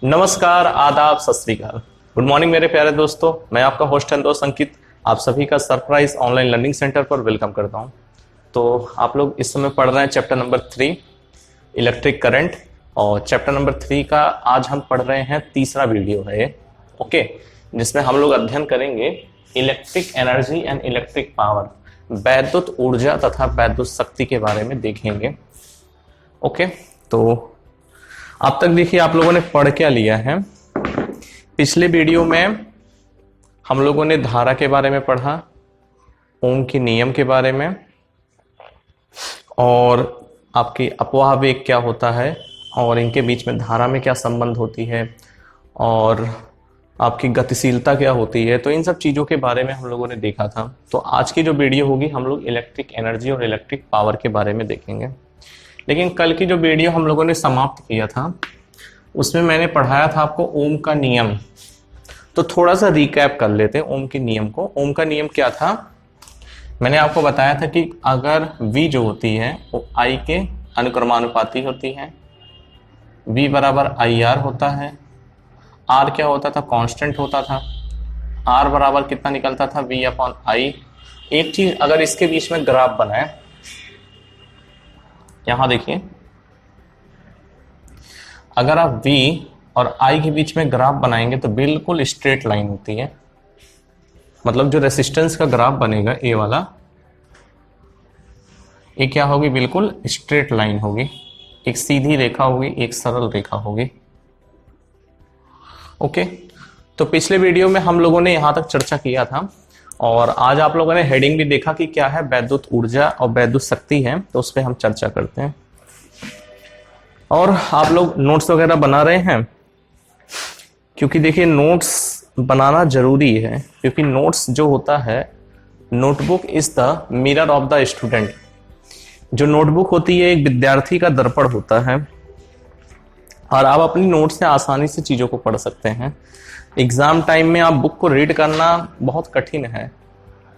नमस्कार, आदाब, सत श्री अकाल, गुड मॉर्निंग मेरे प्यारे दोस्तों। मैं आपका होस्ट एंड दोस्त अंकित आप सभी का सरप्राइज ऑनलाइन लर्निंग सेंटर पर वेलकम करता हूं। तो आप लोग इस समय पढ़ रहे हैं चैप्टर नंबर 3 इलेक्ट्रिक करंट, और चैप्टर नंबर 3 का आज हम पढ़ रहे हैं तीसरा वीडियो है ये, ओके, जिसमें हम लोग अध्ययन करेंगे electric energy and electric power, वैद्युत ऊर्जा तथा वैद्युत शक्ति के बारे में देखेंगे। ओके, तो अब तक देखिए आप लोगों ने पढ़ क्या लिया है। पिछले वीडियो में हम लोगों ने धारा के बारे में पढ़ा, ओम के नियम के बारे में, और आपकी अपवाह वेग क्या होता है और इनके बीच में धारा में क्या संबंध होती है, और आपकी गतिशीलता क्या होती है। तो इन सब चीज़ों के बारे में हम लोगों ने देखा था। तो आज की जो वीडियो होगी हम लोग इलेक्ट्रिक एनर्जी और इलेक्ट्रिक पावर के बारे में देखेंगे। लेकिन कल की जो वीडियो हम लोगों ने समाप्त किया था उसमें मैंने पढ़ाया था आपको ओम का नियम। तो थोड़ा सा रिकैप कर लेते हैं ओम के नियम को। ओम का नियम क्या था? मैंने आपको बताया था कि अगर V जो होती है वो I के अनुक्रमानुपाती होती है, V बराबर IR होता है, R क्या होता था? कांस्टेंट होता था, R बराबर कितना निकलता था? V upon I। एक चीज अगर इसके बीच में ग्राफ बनाए, यहां देखिए, अगर आप V और I के बीच में ग्राफ बनाएंगे तो बिल्कुल स्ट्रेट लाइन होती है। मतलब जो रेसिस्टेंस का ग्राफ बनेगा ए वाला, ये क्या होगी? बिल्कुल स्ट्रेट लाइन होगी, एक सीधी रेखा होगी, एक सरल रेखा होगी। ओके, तो पिछले वीडियो में हम लोगों ने यहां तक चर्चा किया था, और आज आप लोगों ने हेडिंग भी देखा कि क्या है, वैद्युत ऊर्जा और वैद्युत शक्ति है। तो उस पर हम चर्चा करते हैं। और आप लोग नोट्स वगैरह बना रहे हैं, क्योंकि देखिए नोट्स बनाना जरूरी है, क्योंकि नोट्स जो होता है, notebook is the mirror of the student. जो नोटबुक होती है एक विद्यार्थी का दर्पण होता है, और आप अपनी नोट से आसानी से चीज़ों को पढ़ सकते हैं। एग्जाम टाइम में आप बुक को रीड करना बहुत कठिन है,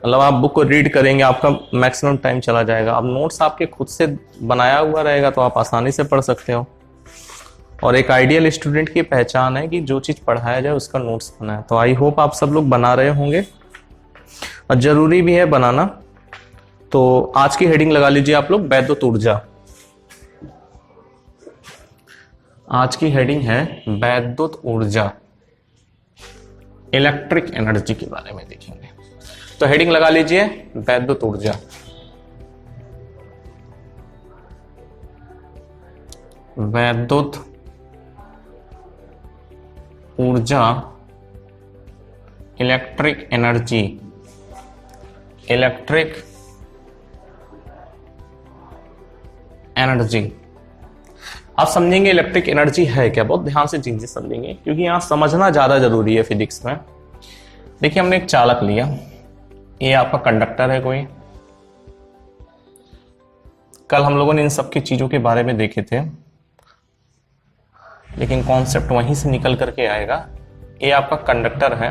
मतलब आप बुक को रीड करेंगे आपका मैक्सिमम टाइम चला जाएगा। अब नोट्स आपके खुद से बनाया हुआ रहेगा तो आप आसानी से पढ़ सकते हो। और एक आइडियल स्टूडेंट की पहचान है कि जो चीज़ पढ़ाया जाए उसका नोट्स बनाए। तो आई होप आप सब लोग बना रहे होंगे, और जरूरी भी है बनाना। तो आज की हेडिंग लगा लीजिए आप लोग, वैद्युत ऊर्जा। आज की हेडिंग है वैद्युत ऊर्जा, इलेक्ट्रिक एनर्जी के बारे में देखेंगे। तो हेडिंग लगा लीजिए वैद्युत ऊर्जा। वैद्युत ऊर्जा, इलेक्ट्रिक एनर्जी, इलेक्ट्रिक एनर्जी। आप समझेंगे इलेक्ट्रिक एनर्जी है क्या, बहुत ध्यान से चीजें समझेंगे, क्योंकि यहां समझना ज्यादा जरूरी है फिजिक्स में। देखिए हमने एक चालक लिया, ये आपका कंडक्टर है कोई। कल हम लोगों ने इन सब की चीजों के बारे में देखे थे, लेकिन कॉन्सेप्ट वहीं से निकल करके आएगा। ये आपका कंडक्टर है,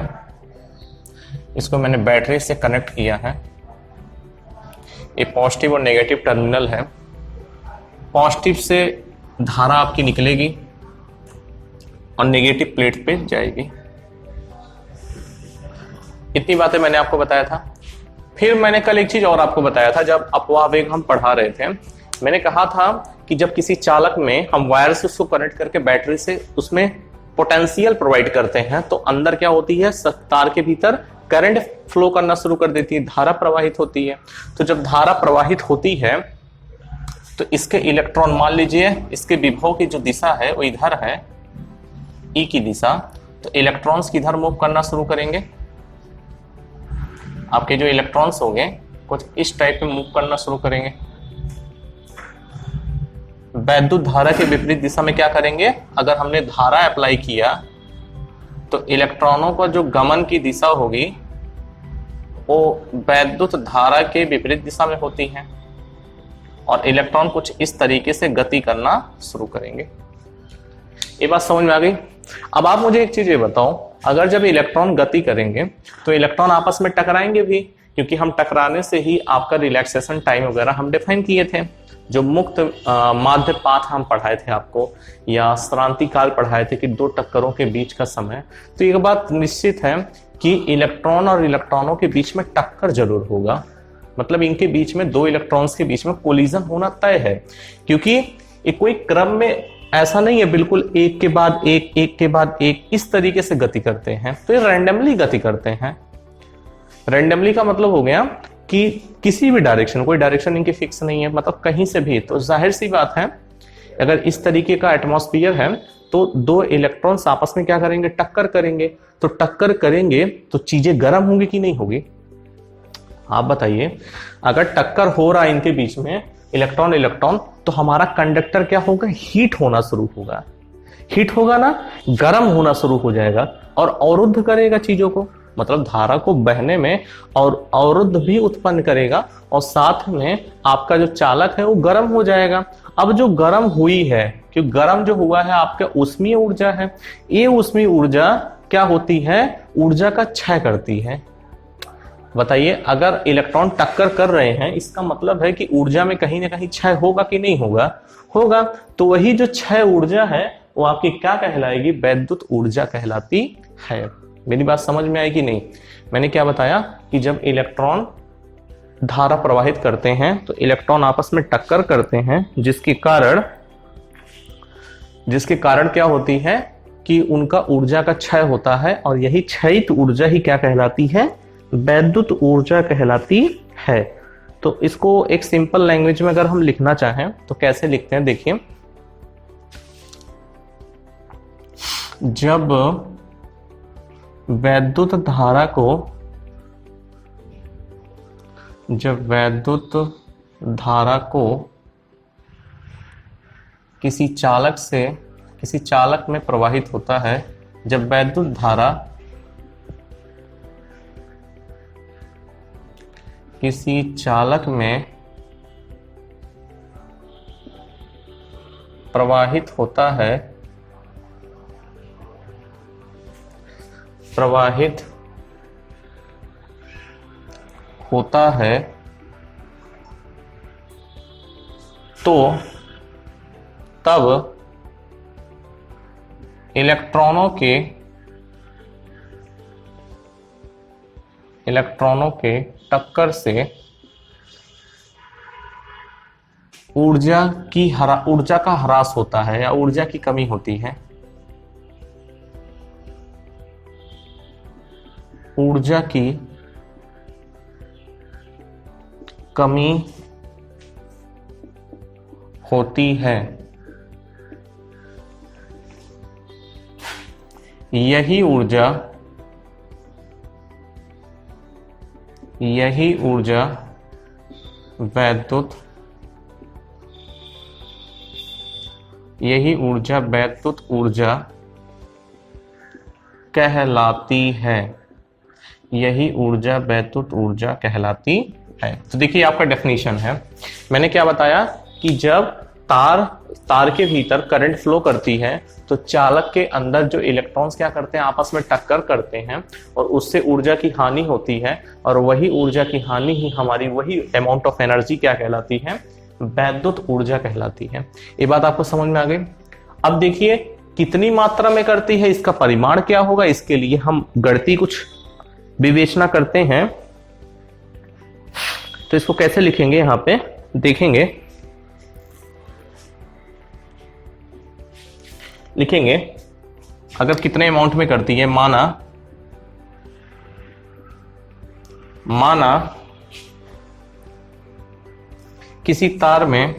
इसको मैंने बैटरी से कनेक्ट किया है। ये पॉजिटिव और नेगेटिव टर्मिनल है। पॉजिटिव से धारा आपकी निकलेगी और नेगेटिव प्लेट पे जाएगी। इतनी बातें मैंने आपको बताया था। फिर मैंने कल एक चीज और आपको बताया था, जब अपवाह वेग हम पढ़ा रहे थे, मैंने कहा था कि जब किसी चालक में हम वायर से उसको कनेक्ट करके बैटरी से उसमें पोटेंशियल प्रोवाइड करते हैं, तो अंदर क्या होती है, तार के भीतर करंट फ्लो करना शुरू कर देती है, धारा प्रवाहित होती है। तो जब धारा प्रवाहित होती है तो इसके इलेक्ट्रॉन, मान लीजिए इसके विभव की जो दिशा है वो इधर है, ई की दिशा, तो इलेक्ट्रॉन्स किधर मूव करना शुरू करेंगे? आपके जो इलेक्ट्रॉन्स होंगे कुछ इस टाइप में मूव करना शुरू करेंगे। वैद्युत धारा के विपरीत दिशा में क्या करेंगे? अगर हमने धारा अप्लाई किया तो इलेक्ट्रॉनों का जो गमन की दिशा होगी वो वैद्युत धारा के विपरीत दिशा में होती है, और इलेक्ट्रॉन कुछ इस तरीके से गति करना शुरू करेंगे। ये बात समझ में आ गई? अब आप मुझे एक चीज ये बताओ, अगर जब इलेक्ट्रॉन गति करेंगे तो इलेक्ट्रॉन आपस में टकराएंगे भी, क्योंकि हम टकराने से ही आपका रिलैक्सेशन टाइम वगैरह हम डिफाइन किए थे। जो मुक्त माध्य पाथ हम पढ़ाए थे आपको, या श्रांति काल पढ़ाए थे कि दो टक्करों के बीच का समय, तो एक बात निश्चित है कि इलेक्ट्रॉन और इलेक्ट्रॉनों के बीच में टक्कर जरूर होगा। मतलब इनके बीच में दो इलेक्ट्रॉन्स के बीच में कोलिजन होना तय है, क्योंकि ये कोई क्रम में ऐसा नहीं है बिल्कुल एक के बाद एक, एक के बाद एक, इस तरीके से गति करते हैं, तो ये रैंडमली गति करते हैं। रैंडमली का मतलब हो गया कि किसी भी डायरेक्शन, कोई डायरेक्शन इनकी फिक्स नहीं है, मतलब कहीं से भी। तो जाहिर सी बात है अगर इस तरीके का एटमॉस्फेयर है तो दो इलेक्ट्रॉन्स आपस में क्या करेंगे, टक्कर करेंगे। तो टक्कर करेंगे तो चीजें गर्म होंगी कि नहीं होगी, आप बताइए। अगर टक्कर हो रहा है इनके बीच में इलेक्ट्रॉन इलेक्ट्रॉन, तो हमारा कंडक्टर क्या होगा, हीट होना शुरू होगा। हीट होगा ना, गर्म होना शुरू हो जाएगा और अवरुद्ध करेगा चीजों को, मतलब धारा को बहने में और अवरुद्ध भी उत्पन्न करेगा, और साथ में आपका जो चालक है वो गर्म हो जाएगा। अब जो गर्म हुई है, क्योंकि गर्म जो हुआ है आपका ऊष्मीय ऊर्जा है, ये ऊष्मीय ऊर्जा क्या होती है, ऊर्जा का क्षय करती है। बताइए, अगर इलेक्ट्रॉन टक्कर कर रहे हैं इसका मतलब है कि ऊर्जा में कहीं ना कहीं क्षय होगा कि नहीं होगा, होगा। तो वही जो क्षय ऊर्जा है वो आपकी क्या कहलाएगी, वैद्युत ऊर्जा कहलाती है। मेरी बात समझ में आई कि नहीं। मैंने क्या बताया कि जब इलेक्ट्रॉन धारा प्रवाहित करते हैं तो इलेक्ट्रॉन आपस में टक्कर करते हैं, जिसके कारण क्या होती है कि उनका ऊर्जा का क्षय होता है, और यही क्षयित ऊर्जा ही क्या कहलाती है, वैद्युत ऊर्जा कहलाती है। तो इसको एक सिंपल लैंग्वेज में अगर हम लिखना चाहें तो कैसे लिखते हैं, देखिए। जब वैद्युत धारा को किसी चालक में प्रवाहित होता है, जब वैद्युत धारा किसी चालक में प्रवाहित होता है, तो तब इलेक्ट्रॉनों के टक्कर से ऊर्जा का ह्रास होता है या ऊर्जा की कमी होती है। ऊर्जा की कमी होती है। यही ऊर्जा वैद्युत ऊर्जा कहलाती है। यही ऊर्जा वैद्युत ऊर्जा कहलाती है। तो देखिए आपका डेफिनेशन है, मैंने क्या बताया कि जब तार के भीतर करंट फ्लो करती है तो चालक के अंदर जो इलेक्ट्रॉन्स क्या करते हैं, आपस में टक्कर करते हैं और उससे ऊर्जा की हानि होती है, और वही ऊर्जा की हानि ही हमारी वही अमाउंट ऑफ एनर्जी क्या कहलाती है, वैद्युत ऊर्जा कहलाती है। ये बात आपको समझ में आ गई। अब देखिए कितनी मात्रा में करती है, इसका परिमाण क्या होगा, इसके लिए हम गणितीय कुछ विवेचना करते हैं। तो इसको कैसे लिखेंगे, यहां पे लिखेंगे अगर कितने अमाउंट में करती है। माना किसी तार में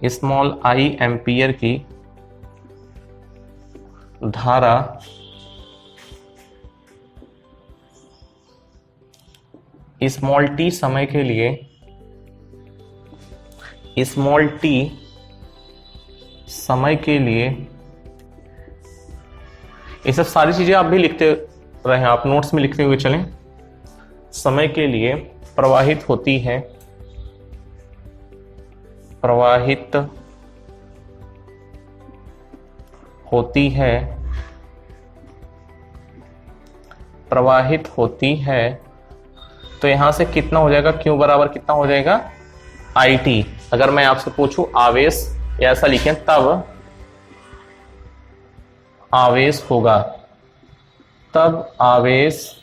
स्मॉल i एम्पियर की धारा स्मॉल t समय के लिए ये सब सारी चीजें आप भी लिखते रहे, आप नोट्स में लिखते हुए चलें। समय के लिए प्रवाहित होती है प्रवाहित होती है, तो यहां से कितना हो जाएगा, Q बराबर कितना हो जाएगा, IT। अगर मैं आपसे पूछूं आवेश, या ऐसा लिखें तब आवेश होगा, तब आवेश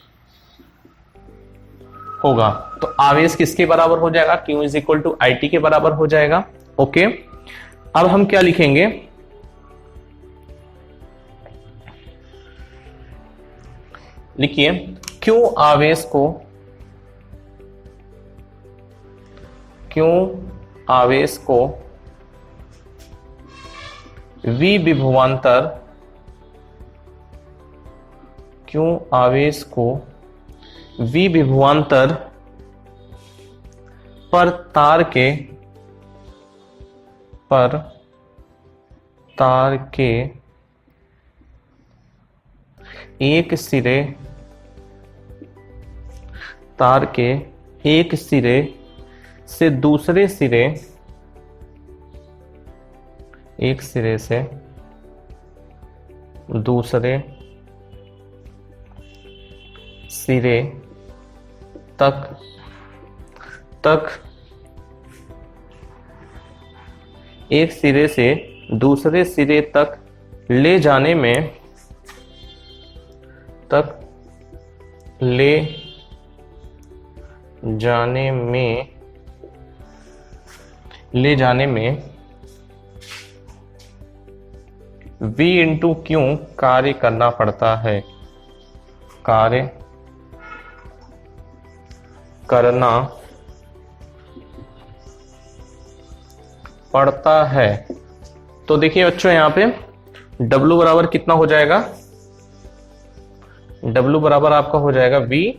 होगा। तो आवेश किसके बराबर हो जाएगा, Q is equal to IT के बराबर हो जाएगा। ओके, अब हम क्या लिखेंगे, लिखिए Q आवेश को, Q आवेश को V विभवांतर, Q आवेश को V विभवांतर पर तार के एक सिरे, तार के एक सिरे से दूसरे सिरे, एक सिरे से दूसरे सिरे तक एक सिरे से दूसरे सिरे तक ले जाने में, ले जाने में V इंटू Q कार्य करना पड़ता है, कार्य करना पड़ता है। तो देखिए बच्चों, यहां पे W बराबर कितना हो जाएगा, W बराबर आपका हो जाएगा V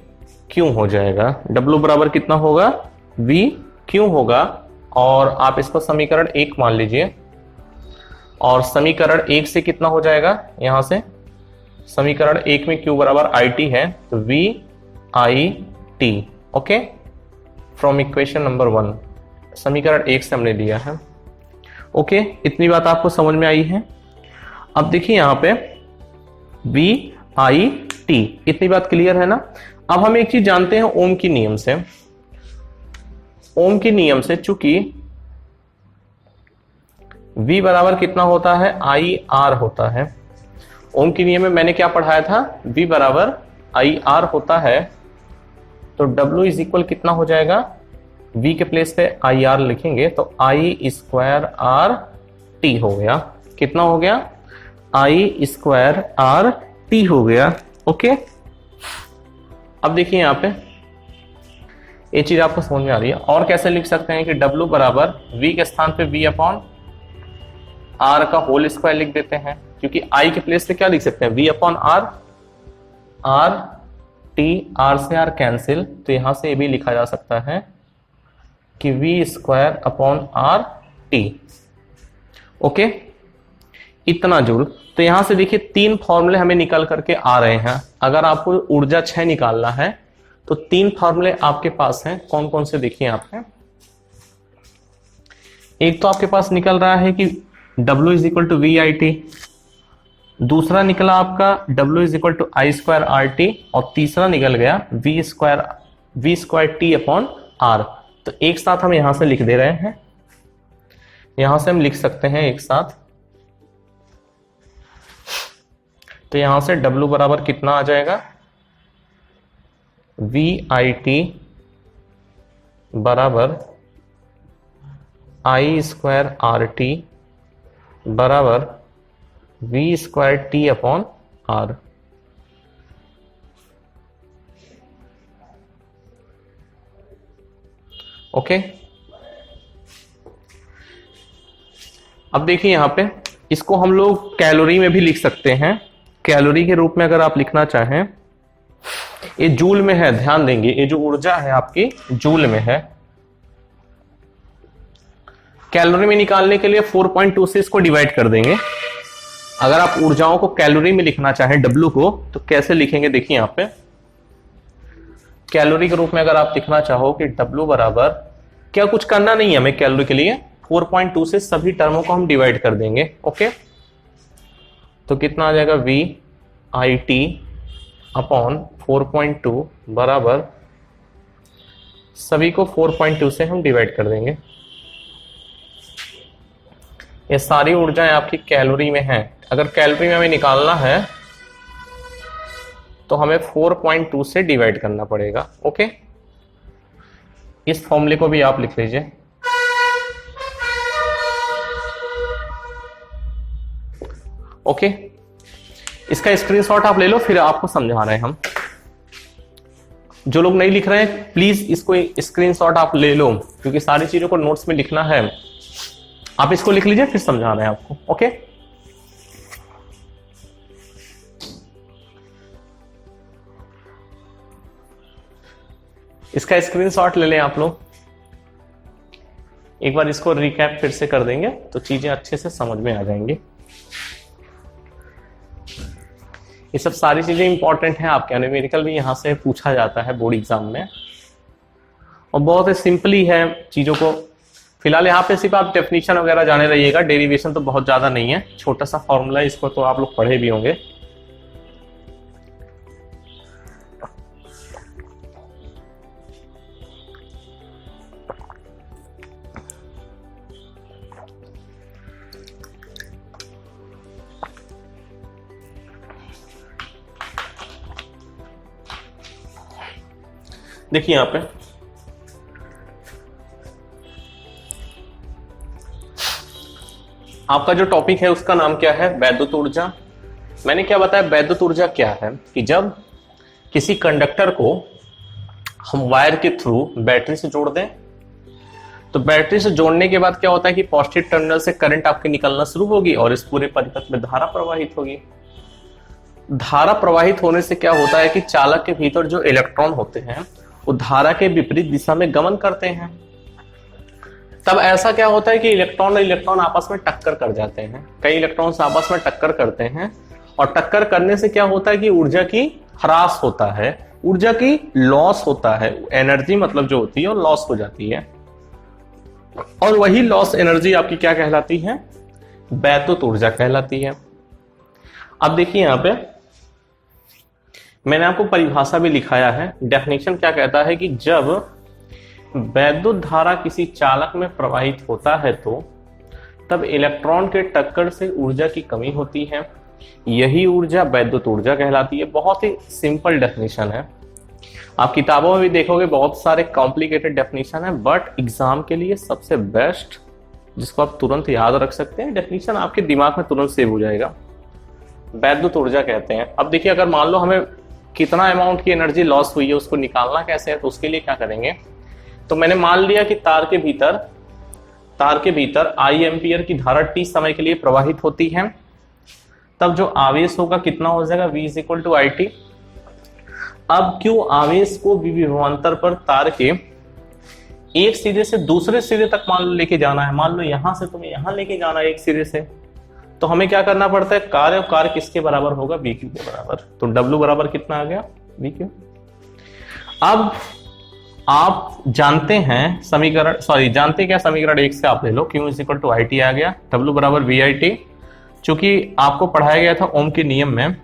Q हो जाएगा। W बराबर कितना होगा, V Q होगा। और आप इसको समीकरण 1 मान लीजिए, और समीकरण 1 से कितना हो जाएगा, यहां से समीकरण 1 में Q बराबर IT है, तो V I T। Okay, from equation number 1, समीकरण 1 से हमने लिया है। ओके, इतनी बात आपको समझ में आई है। अब देखिए यहां पे V I T, इतनी बात क्लियर है ना। अब हम एक चीज जानते हैं ओम की नियम से, ओम के नियम से चूंकि V बराबर कितना होता है, IR होता है। ओम के नियम में मैंने क्या पढ़ाया था, V बराबर IR होता है, तो W इज इक्वल कितना हो जाएगा, V के प्लेस पे IR लिखेंगे तो I स्क्वायर RT हो गया। कितना हो गया, I स्क्वायर RT हो गया। ओके, अब देखिए यहां पे ये चीज आपको समझ में आ रही है। और कैसे लिख सकते हैं कि W बराबर V के स्थान पे V अपॉन R का होल स्क्वायर लिख देते हैं, क्योंकि I के प्लेस पे क्या लिख सकते हैं, V upon R, R T, R से R कैंसिल, तो यहां से ये भी लिखा जा सकता है कि V square upon R T। Okay, इतना जूल। तो यहां से देखिए 3 फॉर्मूले हमें निकल करके आ रहे हैं। अगर आपको ऊर्जा 6 निकालना है तो 3 फॉर्मूले आपके पास हैं। कौन कौन से देखिए आप हैं। एक तो आपके पास निकल रहा है कि W is equal to VIT, दूसरा निकला आपका W is equal to I square RT, और तीसरा निकल गया V square T upon R। तो एक साथ हम यहां से लिख दे रहे हैं, यहां से हम लिख सकते हैं एक साथ। तो यहां से W बराबर कितना आ जाएगा, VIT बराबर I स्क्वायर RT बराबर V square T upon R। Okay, अब देखिए यहां पे इसको हम लोग कैलोरी में भी लिख सकते हैं। कैलोरी के रूप में अगर आप लिखना चाहें, ये जूल में है, ध्यान देंगे ये जो ऊर्जा है आपकी जूल में है। कैलोरी में निकालने के लिए 4.2 से इसको डिवाइड कर देंगे। अगर आप ऊर्जाओं को कैलोरी में लिखना चाहें W को, तो कैसे लिखेंगे, देखिए यहां पे कैलोरी के रूप में अगर आप लिखना चाहो कि W बराबर, क्या कुछ करना नहीं है हमें कैलोरी के लिए, 4.2 से सभी टर्मों को हम डिवाइड कर देंगे। ओके, तो कितना आ जाएगा VIT अपॉन 4.2 बराबर, सभी को 4.2 से हम डिवाइड कर देंगे। ये सारी ऊर्जाएं आपकी कैलोरी में हैं। अगर कैलोरी में हमें निकालना है तो हमें 4.2 से डिवाइड करना पड़ेगा। ओके, इस फॉर्मूले को भी आप लिख लीजिए। ओके, इसका स्क्रीनशॉट आप ले लो, फिर आपको समझा रहे हैं हम। जो लोग नहीं लिख रहे हैं प्लीज इसको स्क्रीनशॉट आप ले लो, क्योंकि सारी चीजों को नोट्स में लिखना है। आप इसको लिख लीजिए, फिर समझा रहे हैं आपको। ओके, इसका स्क्रीनशॉट ले लें आप लोग। एक बार इसको रिकैप फिर से कर देंगे तो चीजें अच्छे से समझ में आ जाएंगी। ये सब सारी चीजें इंपॉर्टेंट हैं, आपके न्यूमेरिकल भी यहां से पूछा जाता है बोर्ड एग्जाम में, और बहुत ही सिंपली है चीजों को। फिलहाल यहाँ पे सिर्फ आप डेफिनेशन वगैरह जाने रहिएगा, डेरिवेशन तो बहुत ज्यादा नहीं है, छोटा सा फॉर्मूला है, इसको तो आप लोग पढ़े भी होंगे। देखिए यहां पे आपका जो टॉपिक है उसका नाम क्या है, वैद्युत ऊर्जा। मैंने क्या बताया, वैद्युत ऊर्जा क्या है कि जब किसी कंडक्टर को हम वायर के थ्रू बैटरी से जोड़ दें, तो बैटरी से जोड़ने के बाद क्या होता है कि पॉजिटिव टर्मिनल से करंट आपके निकलना शुरू होगी और इस पूरे परिपथ में धारा प्रवाहित होगी। धारा प्रवाहित होने से क्या होता है कि चालक के भीतर जो इलेक्ट्रॉन होते हैं वो धारा के विपरीत दिशा में गमन करते हैं। तब ऐसा क्या होता है कि इलेक्ट्रॉन और इलेक्ट्रॉन आपस में टक्कर कर जाते हैं, कई इलेक्ट्रॉन्स आपस में टक्कर करते हैं, और टक्कर करने से क्या होता है कि ऊर्जा की ह्रास होता है, ऊर्जा की लॉस होता है। एनर्जी मतलब जो होती है वो लॉस हो जाती है, और वही लॉस एनर्जी आपकी क्या कहलाती है, वैद्युत ऊर्जा कहलाती है। अब देखिए यहां पे मैंने आपको परिभाषा भी लिखाया है। डेफिनेशन क्या कहता है कि जब वैद्युत धारा किसी चालक में प्रवाहित होता है तो तब इलेक्ट्रॉन के टक्कर से ऊर्जा की कमी होती है, यही ऊर्जा वैद्युत ऊर्जा कहलाती है। बहुत ही सिंपल डेफिनेशन है, आप किताबों में भी देखोगे बहुत सारे कॉम्प्लिकेटेड डेफिनेशन है, बट एग्जाम के लिए सबसे बेस्ट जिसको आप तुरंत याद रख सकते हैं, डेफिनेशन आपके दिमाग में तुरंत सेव हो जाएगा, वैद्युत ऊर्जा कहते हैं। अब देखिए अगर मान लो हमें कितना अमाउंट की एनर्जी लॉस हुई है उसको निकालना कैसे है, तो उसके लिए क्या करेंगे, तो मैंने मान लिया कि तार के भीतर आई एम्पियर की धारा टी समय के लिए प्रवाहित होती है, तब जो आवेश होगा कितना हो जाएगा, V is equal to I T. अब क्यों आवेश को विभवांतर पर तार के एक सिरे से दूसरे सिरे तक मान लो लेके जाना है, मान लो यहां से तुम्हें यहां लेके जाना है एक सिरे से, तो हमें क्या करना पड़ता है, कार्य और कार्य किसके बराबर होगा, वी क्यू के बराबर। तो W बराबर कितना आ गया, वी क्यू। अब आप जानते हैं समीकरण, जानते क्या, समीकरण 1 से आप ले लो, Q is equal to I T आ गया, W बराबर वी आई टी। चूंकि आपको पढ़ाया गया था ओम के नियम में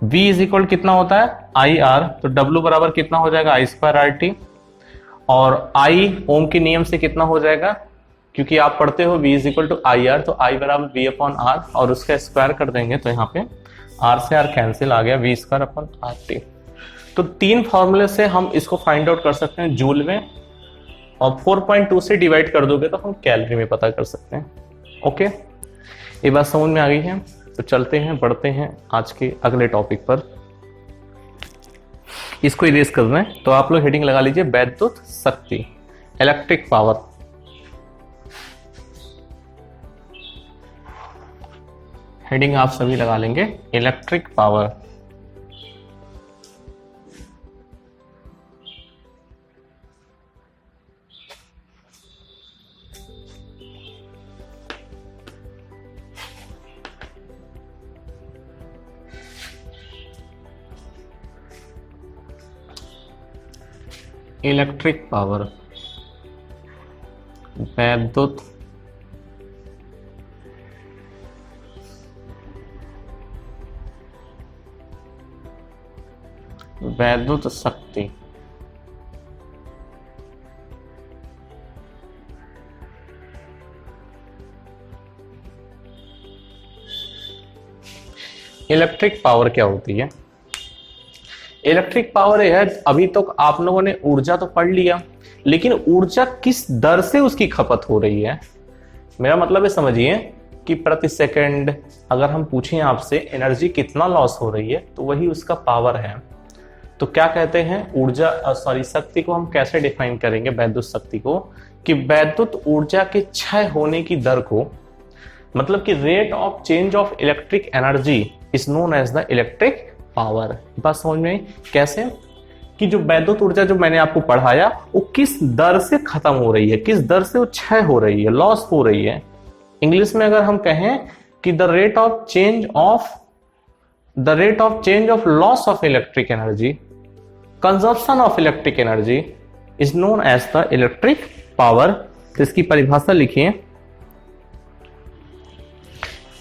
V इज इक्वल कितना होता है, आई आर, तो W बराबर कितना हो जाएगा, आई स्क्वायर आर टी, और I ओम के नियम से कितना हो जाएगा, क्योंकि आप पढ़ते हो V is equal to I R, तो I बराबर V अपॉन आर, और उसका स्क्वायर कर देंगे तो यहाँ पे R से R कैंसिल आ गया, V square upon R T. तो 3 फॉर्मूले से हम इसको फाइंड आउट कर सकते हैं जूल में, और 4.2 से डिवाइड कर दोगे तो हम कैलोरी में पता कर सकते हैं। ओके, ये बात समझ में आ गई है, तो चलते हैं, बढ़ते हैं आज के अगले टॉपिक पर। इसको इरेज करना है तो आप लोग हेडिंग लगा लीजिए वैद्युत शक्ति, इलेक्ट्रिक पावर। हेडिंग आप सभी लगा लेंगे इलेक्ट्रिक पावर। इलेक्ट्रिक पावर, वैद्युत वैद्युत शक्ति इलेक्ट्रिक पावर क्या होती है? इलेक्ट्रिक पावर है, अभी तक आप लोगों ने ऊर्जा तो पढ़ लिया, लेकिन ऊर्जा किस दर से उसकी खपत हो रही है। मेरा मतलब है समझिए कि प्रति सेकंड अगर हम पूछें आपसे एनर्जी कितना लॉस हो रही है तो वही उसका पावर है। तो क्या कहते हैं ऊर्जा शक्ति को हम कैसे डिफाइन करेंगे वैद्युत शक्ति को, कि वैद्युत ऊर्जा के क्षय होने की दर को, मतलब कि rate of change of electric energy is known as the electric power. बात समझ में कैसे, कि जो वैद्युत ऊर्जा जो मैंने आपको पढ़ाया वो किस दर से खत्म हो रही है, किस दर से वो क्षय हो रही है, लॉस हो रही है। इंग्लिश में अगर हम कहें कि the rate of change of loss of electric energy, consumption of electric energy is known as the electric power. तो इसकी परिभाषा लिखिए,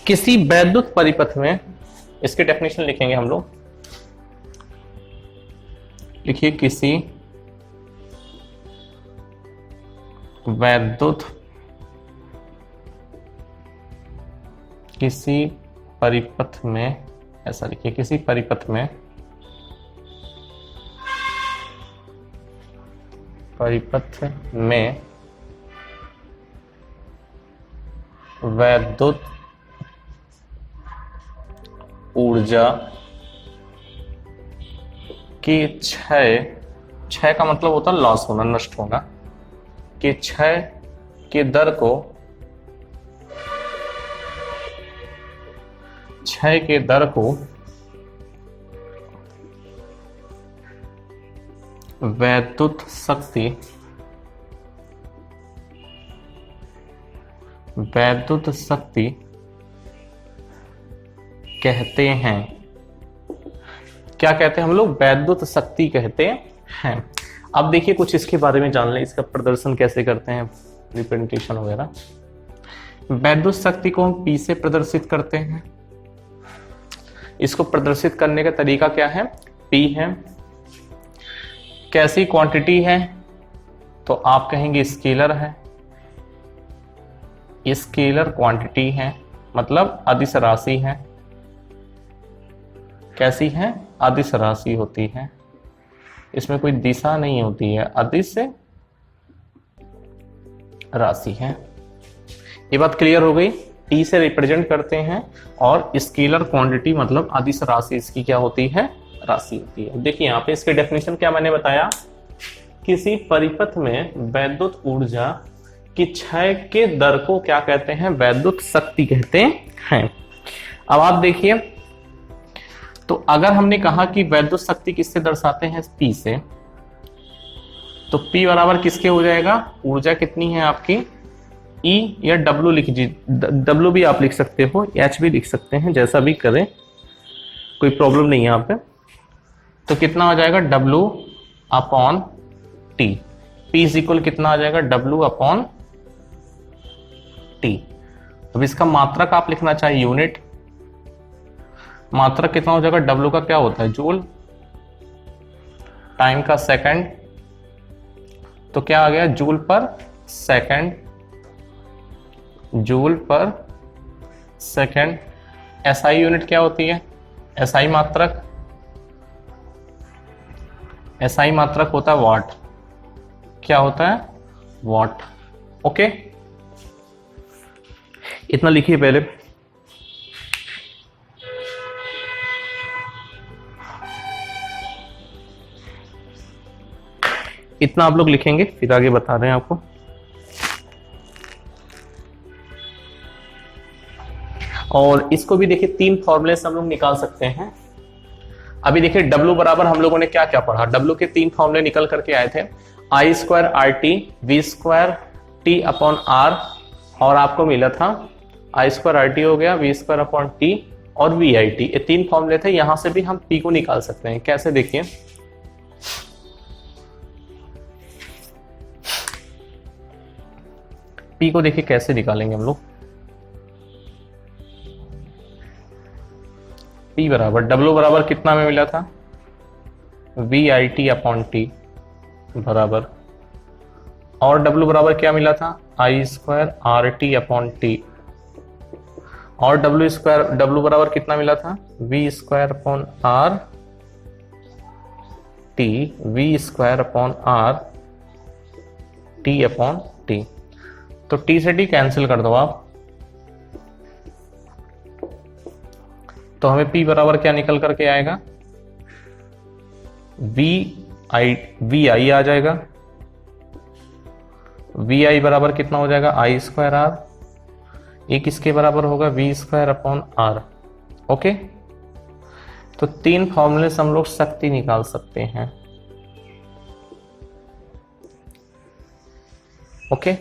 किसी वैद्युत परिपथ में, इसके डेफिनेशन लिखेंगे हम लोग, लिखिए किसी वैद्युत किसी परिपथ में, ऐसा लिखिए किसी परिपथ में वैद्युत ऊर्जा के क्षय का मतलब होता है लॉस होना, नष्ट होना, के क्षय के दर को वैद्युत शक्ति कहते हैं। क्या कहते हैं हम लोग? वैद्युत शक्ति कहते हैं। अब देखिए कुछ इसके बारे में जान लें, इसका प्रदर्शन कैसे करते हैं, रिप्रेजेंटेशन वगैरह। वैद्युत शक्ति को हम P से प्रदर्शित करते हैं। इसको प्रदर्शित करने का तरीका क्या है? P है, कैसी क्वांटिटी है तो आप कहेंगे स्केलर है, स्केलर क्वांटिटी है, मतलब अदिश राशि है। कैसी है? अदिश राशि होती है, इसमें कोई दिशा नहीं होती है, अदिश राशि है। ये बात क्लियर हो गई। टी से रिप्रेजेंट करते हैं और स्केलर क्वांटिटी मतलब अदिश राशि इसकी क्या होती है? राशि होती है। देखिए यहाँ पे इसके डेफिनेशन क्या मैंने बताया, किसी परिपथ में वैद्युत ऊर्जा की क्षय के दर को क्या कहते हैं? वैद्युत शक्ति कहते हैं। अब आप देखिए, तो अगर हमने कहा कि वैद्युत शक्ति किससे दर्शाते हैं? P से, तो P बराबर किसके हो जाएगा? ऊर्जा कितनी है आपकी? E या W लिख दीजिए, W भी आप लिख सकते हो, H भी लिख सकते हैं, जैसा भी करें कोई प्रॉब्लम नहीं है यहाँ पे। तो कितना आ जाएगा? W upon T। P is equal कितना आ जाएगा? W upon T। अब इसका मात्रक आप लिखना चाहिए यूनिट, मात्रक कितना हो जाएगा? W का क्या होता है? जूल, टाइम का सेकंड, तो क्या आ गया? जूल पर सेकंड, जूल पर सेकंड। SI यूनिट क्या होती है? SI मात्रक, SI मात्रक होता है वाट। क्या होता है? वाट। ओके, इतना लिखिए पहले। इतना आप लोग लिखेंगे, फिर आगे बता रहे हैं आपको। और इसको भी देखिए, तीन फॉर्मूले से हम लोग निकाल सकते हैं। अभी देखिए W बराबर हम लोगों ने क्या क्या पढ़ा, W के तीन फॉर्मूले निकल करके आए थे, I square RT V square T upon R, और आपको मिला था I स्क्वायर RT हो गया, V स्क्वायर अपॉन T और VIT। ये तीन फॉर्मूले थे। यहां से भी हम P को निकाल सकते हैं। कैसे? देखिए, P को देखिए कैसे निकालेंगे हम लोग। P बराबर W बराबर कितना में मिला था? V I T upon T बराबर, और W बराबर क्या मिला था, I square R T upon T, और W बराबर कितना मिला था, V square upon R T, V square upon R T upon T. तो टी से टी कैंसिल कर दो आप, तो हमें P बराबर क्या निकल करके आएगा, वी आई आ जाएगा, वी आई बराबर कितना हो जाएगा, आई स्क्वायर आर, एक इसके बराबर होगा V square upon R. Okay, तो तीन फॉर्मूले से हम लोग शक्ति निकाल सकते हैं। ओके,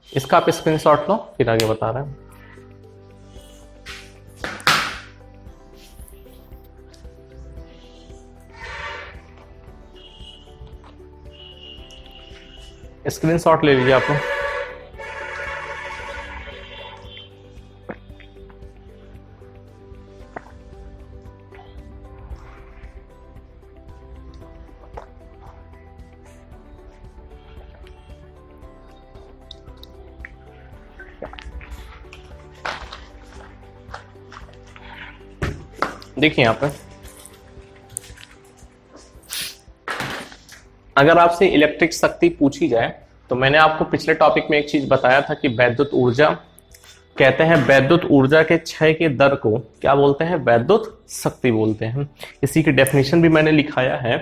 इसका आप स्क्रीनशॉट लो, फिर आगे बता रहे हैं। स्क्रीनशॉट ले लीजिए आप लोग। देखिए यहां पे अगर आपसे इलेक्ट्रिक शक्ति पूछी जाए तो मैंने आपको पिछले टॉपिक में एक चीज बताया था कि वैद्युत ऊर्जा कहते हैं, वैद्युत ऊर्जा के क्षय के दर को क्या बोलते हैं, वैद्युत शक्ति बोलते हैं। इसी की डेफिनेशन भी मैंने लिखाया है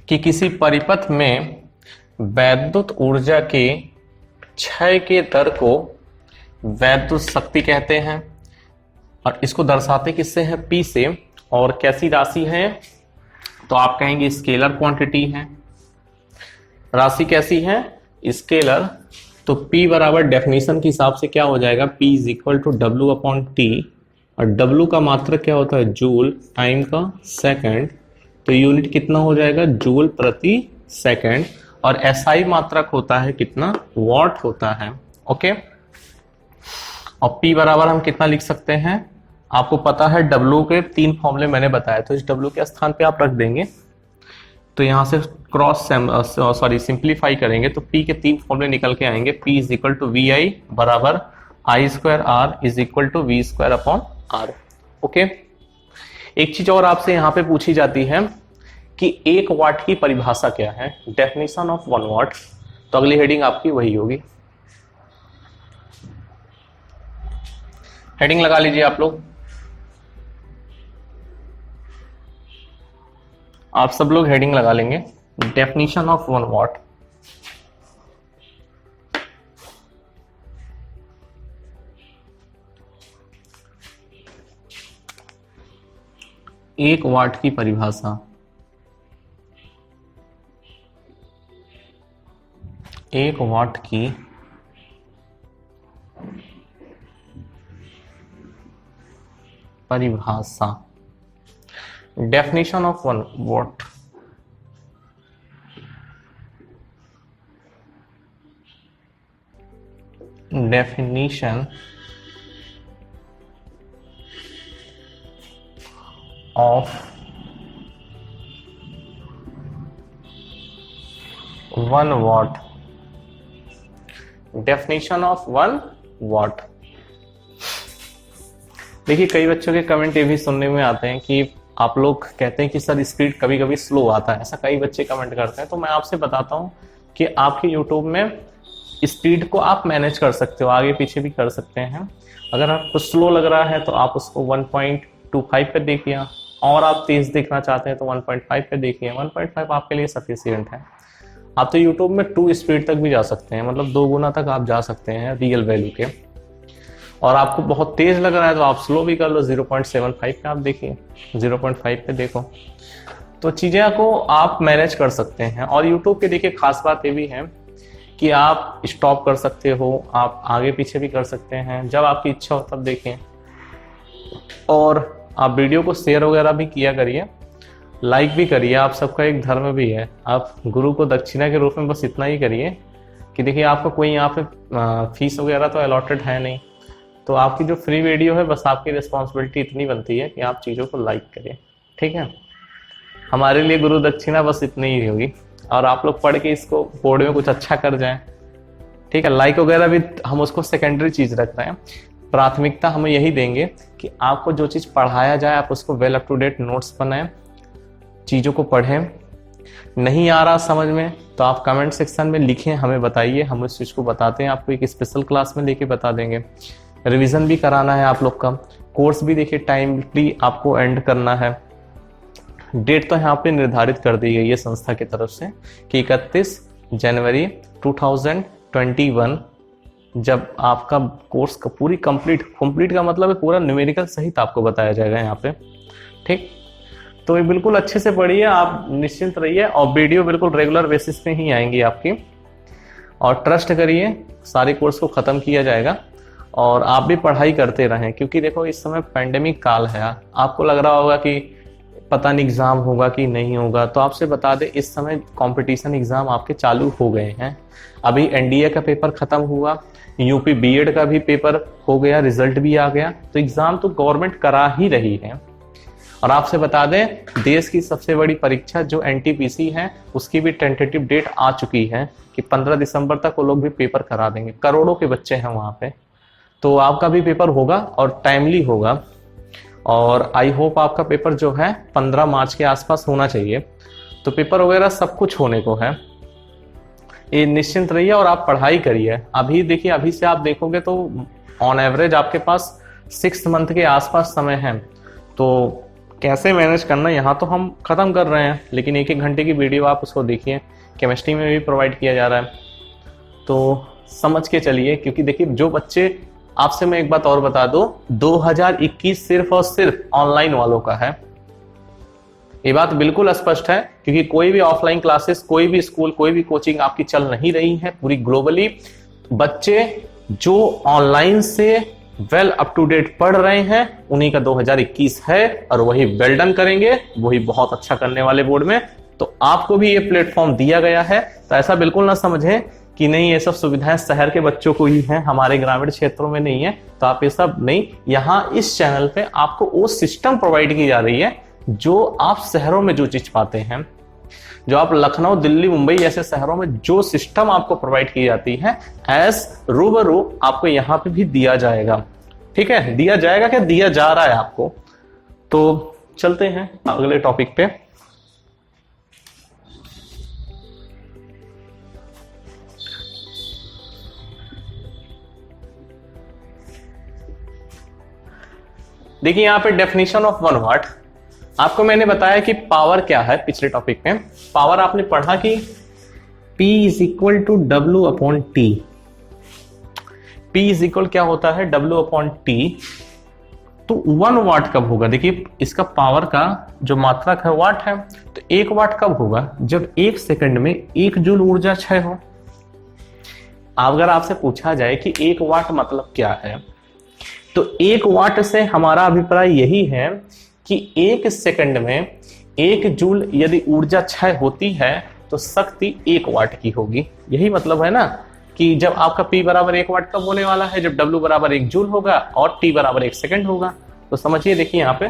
कि किसी परिपथ में वैद्युत ऊर्जा के क्षय के दर को वैद्युत शक्ति कहते हैं, और इसको दर्शाते किससे है, P से, और कैसी राशि है, तो आप कहेंगे स्केलर क्वांटिटी है। राशि कैसी है, स्केलर, तो P बराबर डेफिनेशन के हिसाब से क्या हो जाएगा, P is equal to W upon T, और W का मात्रक क्या होता है, जूल, टाइम का सेकंड, तो यूनिट कितना हो जाएगा, जूल प्रति सेकंड, और SI मात्रक होता है कितना, वॉट होता है। ओके, और P बराबर हम कितना लिख सकते हैं, आपको पता है W के तीन फॉर्मूले मैंने बताया, तो इस W के स्थान पे आप रख देंगे, तो यहां से सिंप्लीफाई करेंगे तो P के तीन फॉर्मूले निकल के आएंगे। P is equal to V I बराबर I square R is equal to V square upon R. Okay, एक चीज और आपसे यहां पे पूछी जाती है कि 1 वाट की परिभाषा क्या है, डेफिनेशन ऑफ 1 वाट, तो अगली हेडिंग आपकी वही होगी। हेडिंग लगा लीजिए आप लोग, आप सब लोग हेडिंग लगा लेंगे, डेफिनेशन ऑफ 1 वाट। एक वाट की परिभाषा, 1 वाट की परिभाषा, definition of 1 watt. Definition of 1 watt, definition of 1 watt. देखिए कई बच्चों के कमेंट ये भी सुनने में आते हैं कि आप लोग कहते हैं कि सर स्पीड कभी कभी स्लो आता है, ऐसा कई बच्चे कमेंट करते हैं। तो मैं आपसे बताता हूं कि आपके यूट्यूब में स्पीड को आप मैनेज कर सकते हो, आगे पीछे भी कर सकते हैं। अगर आपको स्लो लग रहा है तो आप उसको 1.25 पे देखिए, और आप तेज देखना चाहते हैं तो 1.5 पे देखिए। 1.5 आपके लिए सफिशियंट है। आप तो यूट्यूब में 2 स्पीड तक भी जा सकते हैं, मतलब 2 गुना तक आप जा सकते हैं रियल वैल्यू के। और आपको बहुत तेज लग रहा है तो आप स्लो भी कर लो, 0.75 पे आप देखिए, 0.5 पे देखो, तो चीज़ें को आप मैनेज कर सकते हैं। और यूट्यूब के देखिए खास बात ये भी है कि आप स्टॉप कर सकते हो, आप आगे पीछे भी कर सकते हैं, जब आपकी इच्छा हो तब देखें। और आप वीडियो को शेयर वगैरह भी किया करिए, लाइक भी करिए, आप सबका एक धर्म भी है। आप गुरु को दक्षिणा के रूप में बस इतना ही करिए कि देखिए आपका कोई यहाँ पे फीस वगैरह तो अलॉटेड है नहीं, तो आपकी जो फ्री वीडियो है बस आपकी रिस्पॉन्सिबिलिटी इतनी बनती है कि आप चीज़ों को लाइक करें, ठीक है। हमारे लिए गुरु दक्षिणा बस इतनी ही होगी, और आप लोग पढ़ के इसको बोर्ड में कुछ अच्छा कर जाएं। ठीक है, लाइक वगैरह भी हम उसको सेकेंडरी चीज रख रहे हैं, प्राथमिकता हमें यही देंगे कि आपको जो चीज पढ़ाया जाए आप उसको well up to date notes बनाएं, चीजों को पढ़ें। नहीं आ रहा समझ में तो आप कमेंट सेक्शन में लिखें, हमें बताइए, हम उस चीज को बताते हैं, आपको एक स्पेशल क्लास में लेके बता देंगे। रिवीजन भी कराना है आप लोग का, कोर्स भी देखिए टाइमली आपको एंड करना है। डेट तो यहाँ पे निर्धारित कर दी गई है संस्था की तरफ से कि 31 जनवरी 2021 जब आपका कोर्स का पूरी कंप्लीट का मतलब है पूरा न्यूमेरिकल सहित आपको बताया जाएगा यहाँ पे। ठीक, तो ये बिल्कुल अच्छे से पढ़िए, आप निश्चिंत रहिए, और वीडियो बिल्कुल रेगुलर बेसिस पे ही आएंगी आपकी, और ट्रस्ट करिए सारे कोर्स को खत्म किया जाएगा। और आप भी पढ़ाई करते रहें, क्योंकि देखो इस समय पैंडेमिक काल है, आपको लग रहा होगा कि पता नहीं एग्जाम होगा कि नहीं होगा, तो आपसे बता दें इस समय कंपटीशन एग्जाम आपके चालू हो गए हैं। अभी एनडीए का पेपर खत्म हुआ, यूपी बीएड का भी पेपर हो गया, रिजल्ट भी आ गया, तो एग्जाम तो गवर्नमेंट करा ही रही है। और आपसे बता दें देश की सबसे बड़ी परीक्षा जो एनटीपीसी है उसकी भी टेंटेटिव डेट आ चुकी है कि 15 दिसंबर तक वो लोग भी पेपर करा देंगे। करोड़ों के बच्चे हैं वहां पे, तो आपका भी पेपर होगा और टाइमली होगा। और आई होप आपका पेपर जो है 15 मार्च के आसपास होना चाहिए, तो पेपर वगैरह सब कुछ होने को है, ये निश्चिंत रहिए और आप पढ़ाई करिए। अभी देखिए, अभी से आप देखोगे तो ऑन एवरेज आपके पास 6 मंथ के आसपास समय है, तो कैसे मैनेज करना यहाँ तो हम खत्म कर रहे हैं, लेकिन 1-1 घंटे की वीडियो आप उसको देखिए, केमिस्ट्री में भी प्रोवाइड किया जा रहा है, तो समझ के चलिए। क्योंकि देखिए जो बच्चे, आपसे मैं एक बात और बता दूं, 2021 सिर्फ और सिर्फ ऑनलाइन वालों का है, ये बात बिल्कुल स्पष्ट है, क्योंकि कोई भी ऑफलाइन क्लासेस, कोई भी स्कूल, कोई भी कोचिंग आपकी चल नहीं रही है पूरी ग्लोबली। बच्चे जो ऑनलाइन से वेल अप टू डेट पढ़ रहे हैं उन्हीं का 2021 है, और वही वेल डन करेंगे, वही बहुत अच्छा करने वाले बोर्ड में। तो आपको भी ये प्लेटफॉर्म दिया गया है, तो ऐसा बिल्कुल ना समझें कि नहीं ये सब सुविधाएं शहर के बच्चों को ही हैं, हमारे ग्रामीण क्षेत्रों में नहीं है, तो आप ये सब नहीं, यहाँ इस चैनल पे आपको वो सिस्टम प्रोवाइड की जा रही है जो आप शहरों में जो चीज पाते हैं, जो आप लखनऊ, दिल्ली, मुंबई जैसे शहरों में जो सिस्टम आपको प्रोवाइड की जाती है, एज रूबरू आपको यहाँ पे भी दिया जाएगा। ठीक है, दिया जाएगा क्या, दिया जा रहा है आपको। तो चलते हैं अगले टॉपिक पे। देखिए यहाँ पे डेफिनेशन ऑफ 1 वाट, आपको मैंने बताया कि पावर क्या है पिछले टॉपिक में। पावर आपने पढ़ा कि P is equal to W upon T। P is equal क्या होता है, W अपॉन T। तो 1 वाट कब होगा, देखिए इसका पावर का जो मात्रक है वाट है, तो 1 वाट कब होगा, जब 1 सेकंड में 1 जूल ऊर्जा क्षय हो। अगर आपसे पूछा जाए कि 1 वाट मतलब क्या है, तो 1 वाट से हमारा अभिप्राय यही है कि 1 सेकंड में 1 जूल यदि ऊर्जा क्षय होती है तो शक्ति 1 वाट की होगी। यही मतलब है ना कि जब आपका P बराबर 1 वाट कब होने वाला है, जब W बराबर 1 जूल होगा और T बराबर 1 सेकंड होगा। तो समझिए, देखिए यहां पे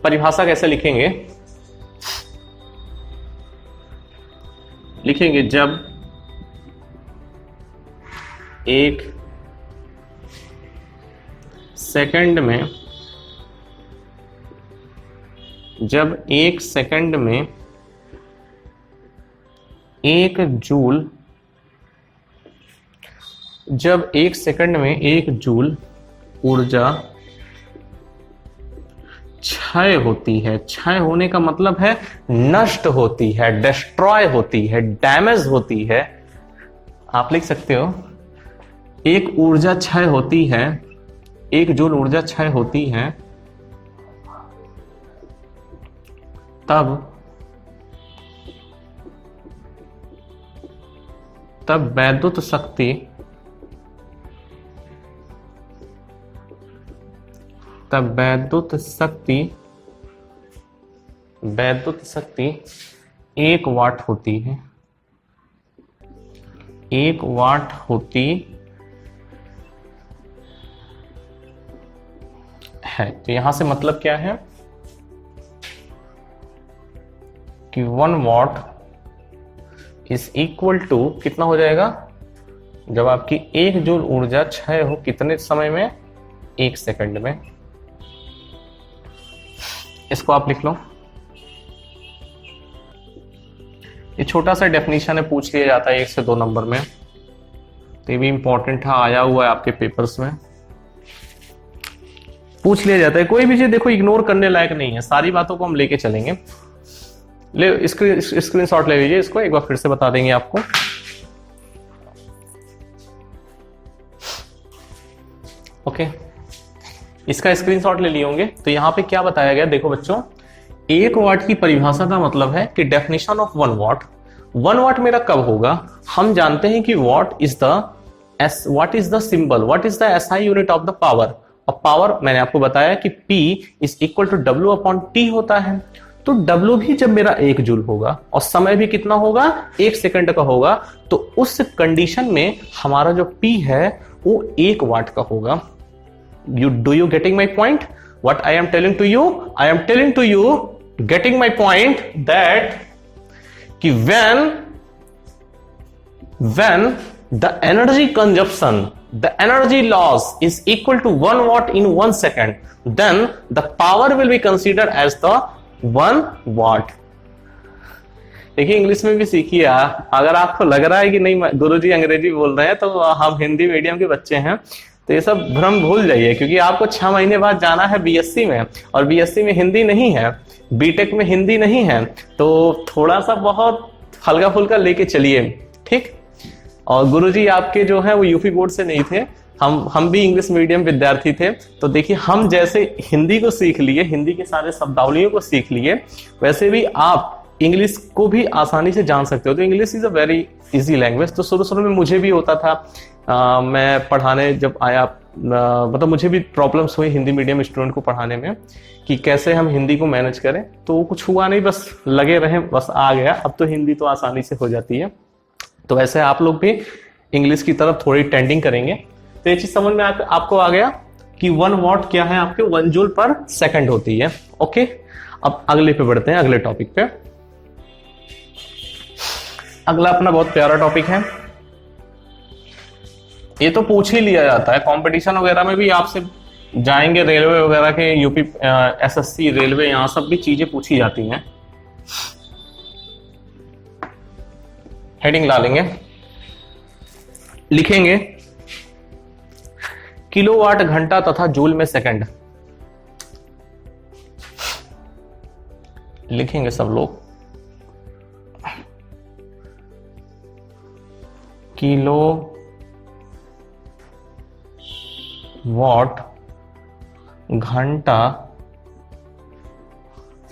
परिभाषा कैसे लिखेंगे, जब 1 सेकंड में, जब 1 सेकंड में 1 जूल, जब 1 सेकंड में 1 जूल ऊर्जा क्षय होती है। क्षय होने का मतलब है नष्ट होती है, डिस्ट्रॉय होती है, डैमेज होती है। आप लिख सकते हो, एक ऊर्जा क्षय होती है, 1 जूल ऊर्जा क्षय होती है, तब वैद्युत शक्ति, वैद्युत शक्ति 1 वाट होती है। 1 वाट होती है। तो यहां से मतलब क्या है कि 1 वॉट इज इक्वल टू कितना हो जाएगा, जब आपकी 1 जूल ऊर्जा क्षय हो कितने समय में, 1 सेकंड में। इसको आप लिख लो, ये छोटा सा डेफिनेशन है, पूछ लिया जाता है 1 से 2 नंबर में, तो ये भी इंपॉर्टेंट था, आया हुआ है आपके पेपर्स में, पूछ लिया जाता है। कोई भी चीज देखो इग्नोर करने लायक नहीं है, सारी बातों को हम लेके चलेंगे। ले स्क्रीनशॉट ले लीजिए, इसको एक बार फिर से बता देंगे आपको। ओके, इसका स्क्रीनशॉट ले लिए होंगे। तो यहां पे क्या बताया गया, देखो बच्चों, 1 वाट की परिभाषा का मतलब है कि डेफिनेशन ऑफ 1 वाट। 1 वाट मेरा कब होगा, हम जानते हैं कि what is the symbol, what is the SI unit of the power. और पावर मैंने आपको बताया कि P is equal to W upon T होता है। तो W भी जब मेरा 1 जूल होगा और समय भी कितना होगा, 1 सेकंड का होगा, तो उस कंडीशन में हमारा जो P है वो 1 वाट का होगा। Do you getting my point? What I am telling to you? I am telling to you, getting my point that कि when the energy consumption, the energy loss is equal to 1 watt in 1 second, then the power will be considered as the 1 watt. देखिए English में भी सीखिए। अगर आपको लग रहा है कि नहीं गुरुजी अंग्रेजी बोल रहे हैं, तो हम हिंदी मीडियम के बच्चे हैं, तो ये सब भ्रम भूल जाइए, क्योंकि आपको 6 महीने बाद जाना है बीएससी में, और बीएससी में हिंदी नहीं है, बीटेक में हिंदी नहीं है, तो थोड़ा सा बहुत हल्का फुल्का लेके चलिए, ठीक। और गुरुजी आपके जो है वो यूपी बोर्ड से नहीं थे, हम भी इंग्लिश मीडियम विद्यार्थी थे। तो देखिए हम जैसे हिंदी को सीख लिए, हिंदी के सारे शब्दावलियों को सीख लिए, वैसे भी आप इंग्लिश को भी आसानी से जान सकते हो। तो English is a very easy language. तो शुरू में मुझे भी होता था, मैं पढ़ाने जब आया, मतलब मुझे भी प्रॉब्लम्स हुई हिंदी मीडियम स्टूडेंट को पढ़ाने में कि कैसे हम हिंदी को मैनेज करें। तो कुछ हुआ नहीं, बस लगे रहे, बस आ गया। अब तो हिंदी तो आसानी से हो जाती है। तो वैसे आप लोग भी इंग्लिश की तरफ थोड़ी टेंडिंग करेंगे। तो ये चीज समझ में आपको आ गया कि 1 वॉट क्या है, आपके 1 जूल पर सेकंड होती है। ओके, अब अगले पे बढ़ते हैं, अगले टॉपिक पे। अगला अपना बहुत प्यारा टॉपिक है, ये तो पूछ ही लिया जाता है कंपटीशन वगैरह में भी, आपसे जाएंगे रेलवे वगैरह के, यूपी एसएससी रेलवे, यहां सब भी चीजें पूछी जाती हैं। हेडिंग ला लेंगे, लिखेंगे किलोवाट घंटा तथा जूल में सेकंड, लिखेंगे सब लोग। किलो वाट घंटा,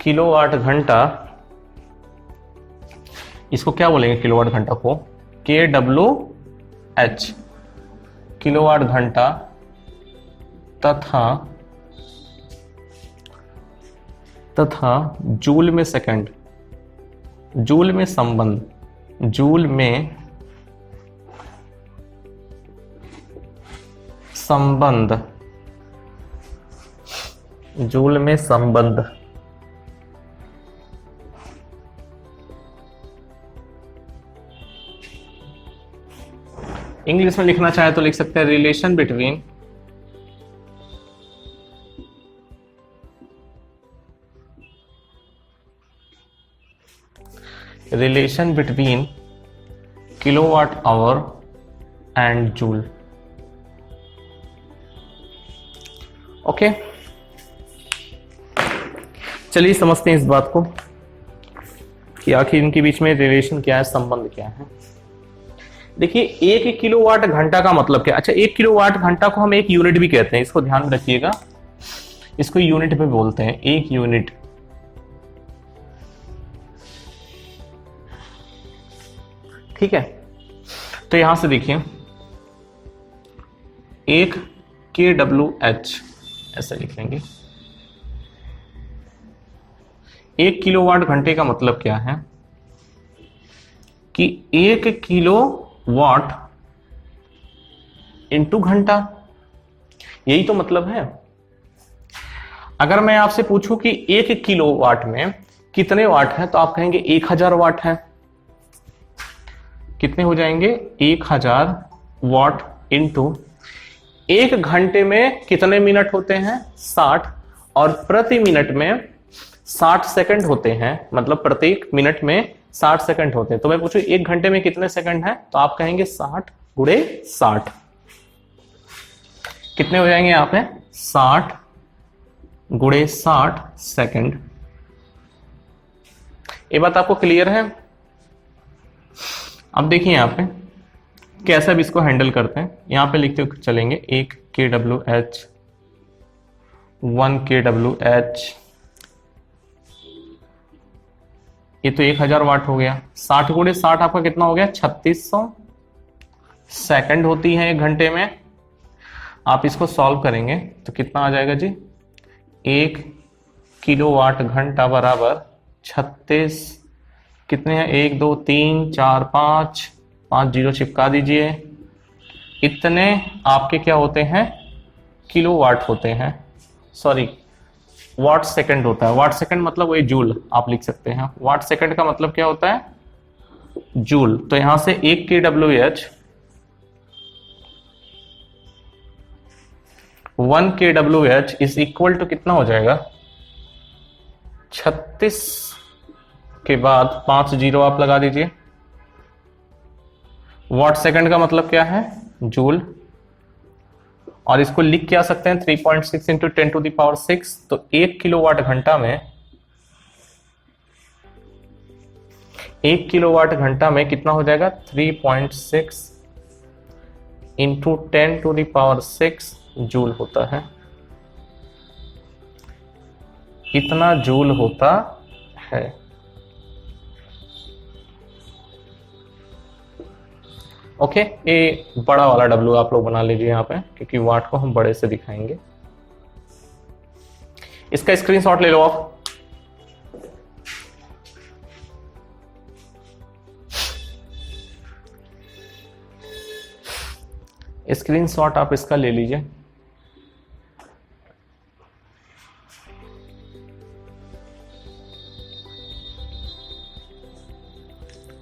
किलोवाट घंटा, इसको क्या बोलेंगे किलोवाट घंटा को, KWH, किलोवाट घंटा तथा जूल में सेकंड, जूल में संबंध, जूल में संबंध, जूल में संबंध। इंग्लिश में लिखना चाहे तो लिख सकते हैं relation between kilowatt hour and joule. Okay, चलिए समझते हैं इस बात को कि आखिर इनके बीच में रिलेशन क्या है, संबंध क्या है। देखिए 1 किलोवाट घंटा का मतलब क्या। अच्छा, 1 किलोवाट घंटा को हम एक यूनिट भी कहते हैं, इसको ध्यान में रखिएगा, इसको यूनिट में बोलते हैं, 1 यूनिट। ठीक है, तो यहां से देखिए 1 KWH ऐसे लिख लेंगे। 1 किलोवाट घंटे का मतलब क्या है कि 1 किलो वाट इंटू घंटा, यही तो मतलब है। अगर मैं आपसे पूछूं कि 1 किलोवाट में कितने वाट है, तो आप कहेंगे 1000 वाट है। कितने हो जाएंगे? 1000 वाट इंटू 1 घंटे में कितने मिनट होते हैं? 60, और प्रति मिनट में 60 सेकंड होते हैं, मतलब प्रत्येक मिनट में 60 सेकंड होते हैं। तो मैं पूछूं 1 घंटे में कितने सेकंड है, तो आप कहेंगे 60 गुणे 60। कितने हो जाएंगे यहाँ पे? 60 गुणे 60 सेकंड। ये बात आपको क्लियर है? अब देखिए यहाँ पे कैसे अब इसको हैंडल करते हैं। यहाँ पे लिखते हुए चलेंगे 1 kWh, 1 kWh, ये तो 1000 वाट हो गया। 60 गुणे 60 आपका कितना हो गया? 3600 सेकंड होती है 1 घंटे में। आप इसको सॉल्व करेंगे तो कितना आ जाएगा जी? 1 किलोवाट घंटा बराबर 36, कितने हैं? 1 2 3 4 5 जीरो चिपका दीजिए। इतने आपके क्या होते हैं? किलोवाट होते हैं, सॉरी वाट सेकंड होता है। वाट सेकंड मतलब वही जूल आप लिख सकते हैं। वाट सेकंड का मतलब क्या होता है? जूल। तो यहां से 1 kWh 1 kWh is equal to कितना हो जाएगा? 36 के बाद 5 जीरो आप लगा दीजिए। वाट सेकंड का मतलब क्या है? जूल। और इसको लिख क्या सकते हैं? 3.6 इंटू 10⁶। तो 1 किलोवाट घंटा में, 1 किलोवाट घंटा में कितना हो जाएगा? 3.6 इंटू 10⁶ जूल होता है। इतना जूल होता है। ओके, ये बड़ा वाला डब्ल्यू आप लोग बना लीजिए यहाँ पे, क्योंकि वाट को हम बड़े से दिखाएंगे। इसका स्क्रीनशॉट ले लो आप। स्क्रीनशॉट आप इसका ले लीजिए।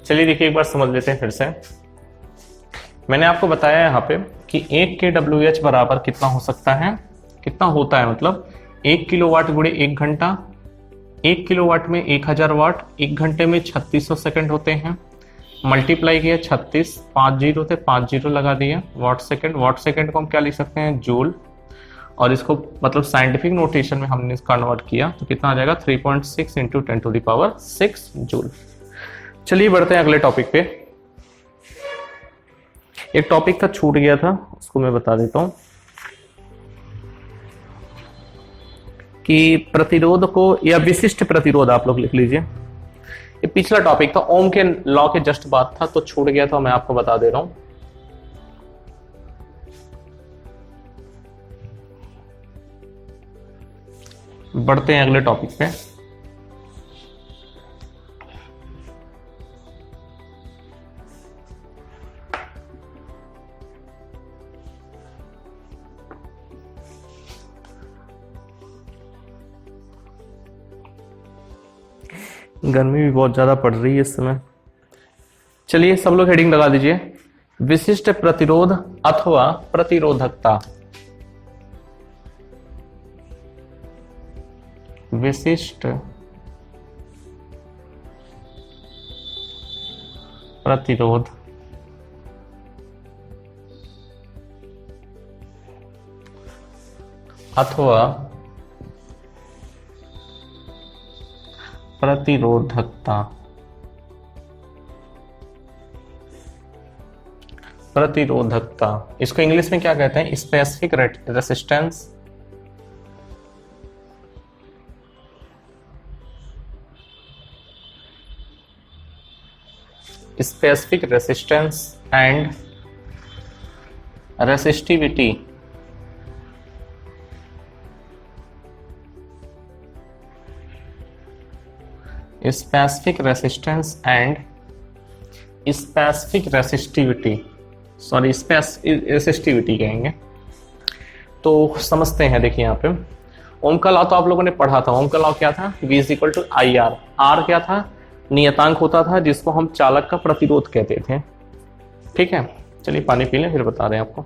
चलिए देखिए, एक बार समझ लेते हैं फिर से। मैंने आपको बताया यहाँ पे कि 1 kWh बराबर कितना हो सकता है, कितना होता है, मतलब 1 किलोवाट गुणे 1 घंटा। 1 किलोवाट में 1000 वाट, 1 घंटे में 3600 सेकंड होते हैं। मल्टीप्लाई किया 36, 5 जीरो थे, 5 जीरो लगा दिया। वाट सेकंड, वाट सेकंड को हम क्या लिख सकते हैं? जूल। और इसको मतलब साइंटिफिक नोटेशन में हमने कन्वर्ट किया तो कितना आ जाएगा? 3.6 इंटू 10⁶ जूल। चलिए बढ़ते हैं अगले टॉपिक पे। एक टॉपिक था छूट गया था, उसको मैं बता देता हूं कि प्रतिरोध को, या विशिष्ट प्रतिरोध आप लोग लिख लीजिए। ये पिछला टॉपिक था, ओम के लॉ के जस्ट बात था, तो छूट गया था, मैं आपको बता दे रहा हूं। बढ़ते हैं अगले टॉपिक पे। गर्मी भी बहुत ज्यादा पड़ रही है इस समय। चलिए सब लोग हेडिंग लगा दीजिए, विशिष्ट प्रतिरोध अथवा प्रतिरोधकता। विशिष्ट प्रतिरोध अथवा प्रतिरोधकता। प्रतिरोधकता इसको इंग्लिश में क्या कहते हैं? Specific resistance. Specific resistance and resistivity. Specific resistance and specific resistivity, sorry resistivity कहेंगे। तो समझते हैं, देखिए यहाँ पे ओम का लॉ तो आप लोगों ने पढ़ा था। ओम का लॉ क्या था? V is equal to I R. R क्या था? नियतांक होता था जिसको हम चालक का प्रतिरोध कहते थे। ठीक है, चलिए पानी पी लें फिर बता रहे हैं आपको।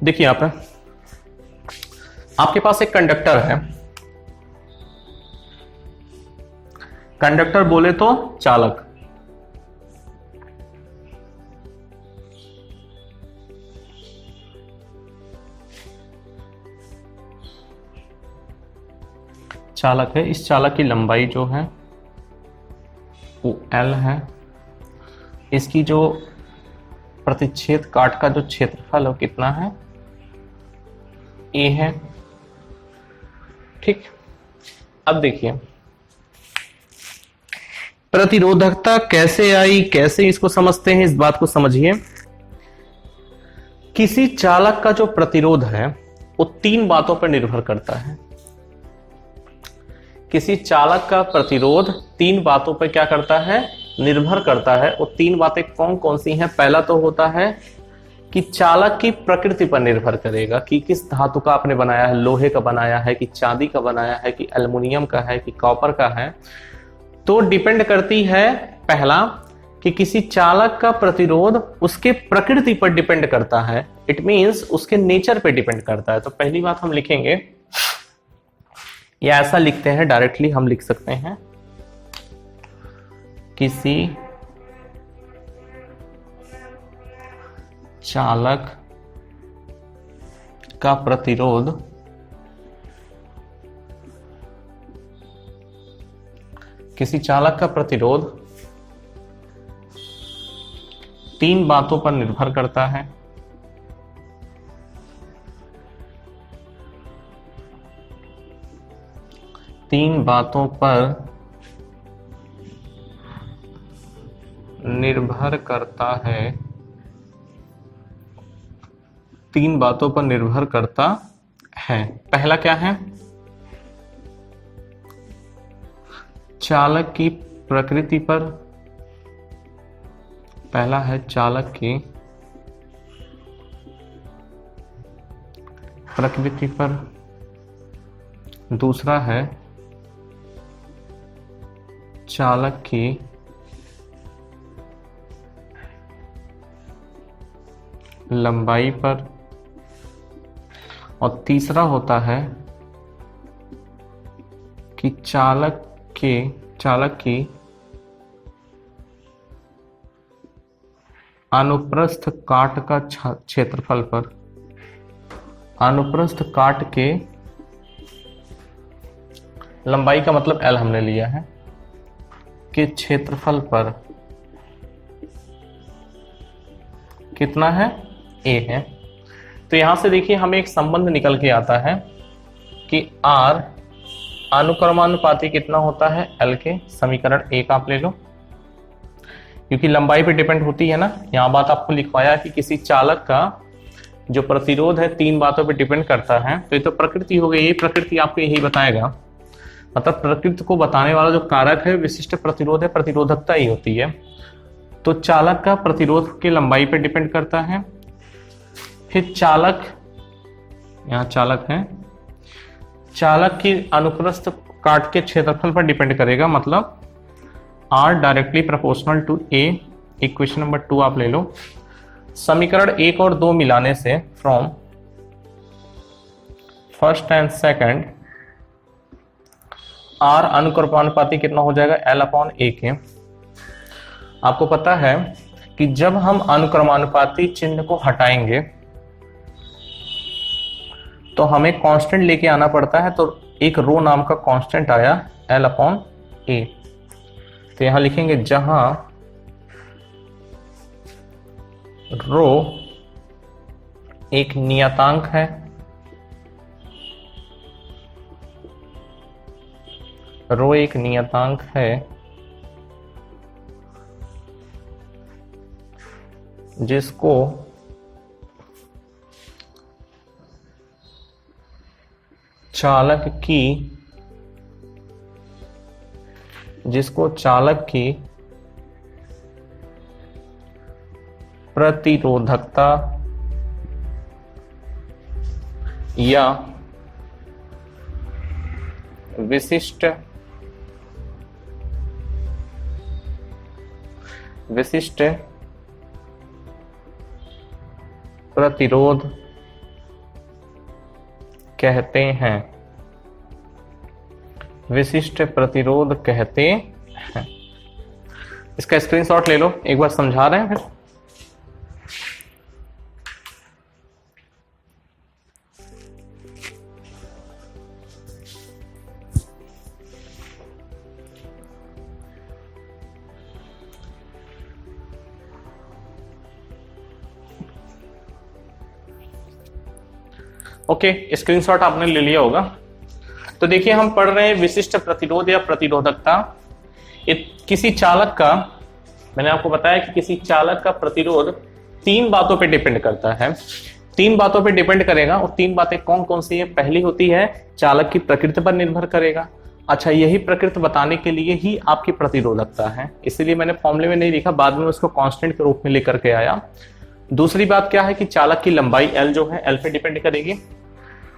देखिए यहाँ पे आपके पास एक कंडक्टर है। कंडक्टर बोले तो चालक। चालक है। इस चालक की लंबाई जो है वो L है। इसकी जो प्रतिच्छेद काट का जो क्षेत्रफल है वो कितना है? A है। ठीक, अब देखिए प्रतिरोधकता कैसे आई, कैसे इसको समझते हैं, इस बात को समझिए। किसी चालक का जो प्रतिरोध है वो 3 बातों पर निर्भर करता है। किसी चालक का प्रतिरोध 3 बातों पर क्या करता है? निर्भर करता है। वो 3 बातें कौन कौन सी हैं? पहला तो होता है कि चालक की प्रकृति पर निर्भर करेगा कि किस धातु का आपने बनाया है, लोहे का बनाया है कि चांदी का बनाया है कि एल्युमिनियम का है कि कॉपर का है। तो डिपेंड करती है पहला कि किसी चालक का प्रतिरोध उसके प्रकृति पर डिपेंड करता है। इट मींस उसके नेचर पे डिपेंड करता है। तो पहली बात हम लिखेंगे, या ऐसा लिखते हैं, डायरेक्टली हम लिख सकते हैं, किसी चालक का प्रतिरोध तीन बातों पर निर्भर करता है। तीन बातों पर निर्भर करता है। तीन बातों पर निर्भर करता है। पहला क्या है? चालक की प्रकृति पर। पहला है चालक की प्रकृति पर। दूसरा है चालक की लंबाई पर। और तीसरा होता है कि चालक की अनुप्रस्थ काट का क्षेत्रफल पर। अनुप्रस्थ काट के लंबाई का मतलब L हमने लिया है, के क्षेत्रफल पर कितना है? A है। तो यहां से देखिए हमें एक संबंध निकल के आता है कि R अनुक्रमानुपाती कितना होता है? L के। समीकरण 1 आप ले लो, क्योंकि लंबाई पे डिपेंड होती है ना। यहां बात आपको लिखवाया कि किसी चालक का जो प्रतिरोध है 3 बातों पे डिपेंड करता है। तो ये तो प्रकृति हो गई। ये प्रकृति आपको यही बताएगा, मतलब प्रकृति को बताने वाला जो कारक है विशिष्ट प्रतिरोध है, प्रतिरोधकता ही होती है। तो चालक का प्रतिरोध की लंबाई पर डिपेंड करता है। फिर चालक, यहाँ चालक है, चालक की अनुप्रस्थ काट के क्षेत्रफल पर डिपेंड करेगा, मतलब R directly proportional to A। Equation number 2 आप ले लो। समीकरण 1 और 2 मिलाने से from first and second R अनुक्रमानुपाती कितना हो जाएगा? L/A के। आपको पता है कि जब हम अनुक्रमानुपाती चिन्ह को हटाएंगे तो हमें कांस्टेंट लेके आना पड़ता है। तो एक रो नाम का कांस्टेंट आया L/A। तो यहां लिखेंगे जहां रो एक नियतांक है, रो एक नियतांक है जिसको चालक की प्रतिरोधकता या विशिष्ट प्रतिरोध कहते हैं। विशिष्ट प्रतिरोध कहते हैं। इसका स्क्रीनशॉट ले लो, एक बार समझा रहे हैं फिर। ओके, स्क्रीनशॉट आपने ले लिया होगा। तो देखिए हम पढ़ रहे हैं विशिष्ट प्रतिरोध या प्रतिरोधकता। किसी चालक का, मैंने आपको बताया कि किसी चालक का प्रतिरोध 3 बातों पे डिपेंड करता है। 3 बातों पे डिपेंड करेगा, और 3 बातें कौन कौन सी है? पहली होती है चालक की प्रकृति पर निर्भर करेगा। अच्छा, यही प्रकृति बताने के लिए ही आपकी प्रतिरोधकता है, इसलिए मैंने फॉर्मूले में नहीं लिखा, बाद में उसको कांस्टेंट के रूप में लेकर के आया। दूसरी बात क्या है कि चालक की लंबाई L जो है L पे डिपेंड करेगी।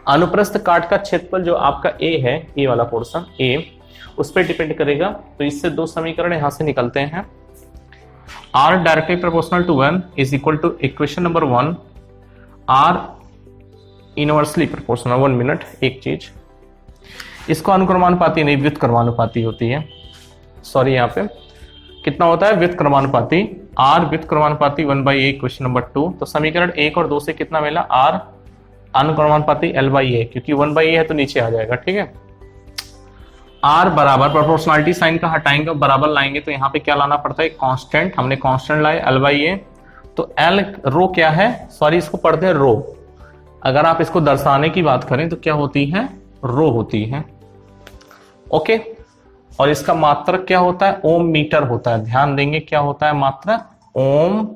अनुप्रस्थ काट का क्षेत्रफल जो आपका A है, ए वाला पोर्शन A, उस पर डिपेंड करेगा। तो इससे 2 समीकरण यहां से निकलते हैं। R directly proportional to 1 is equal to equation number 1 R inversely proportional. 1 minute, एक चीज, इसको अनुक्रमानुपाती नहीं, व्युत्क्रमानुपाती होती है। सॉरी, यहाँ पे कितना होता है? व्युत्क्रमानुपाती। R व्युत्क्रमानुपाती 1/a equation number 2। तो समीकरण 1 और 2 से कितना मिला? R अनुक्रमानुपाती L/A, क्योंकि 1/a है तो नीचे आ जाएगा। ठीक है, R बराबर, प्रोपोर्शनलिटी साइन का हटाएंगे और बराबर लाएंगे, तो यहाँ पे क्या लाना पड़ता है? कांस्टेंट। हमने कांस्टेंट लाए L/A। तो L रो क्या है? सॉरी, इसको पढ़ते हैं रो। अगर आप इसको दर्शाने की बात करें तो क्या होती है? रो होती है। ओके, और इसका मात्रक क्या होता है? ओम मीटर होता है। ध्यान देंगे, क्या होता है मात्रक? ओम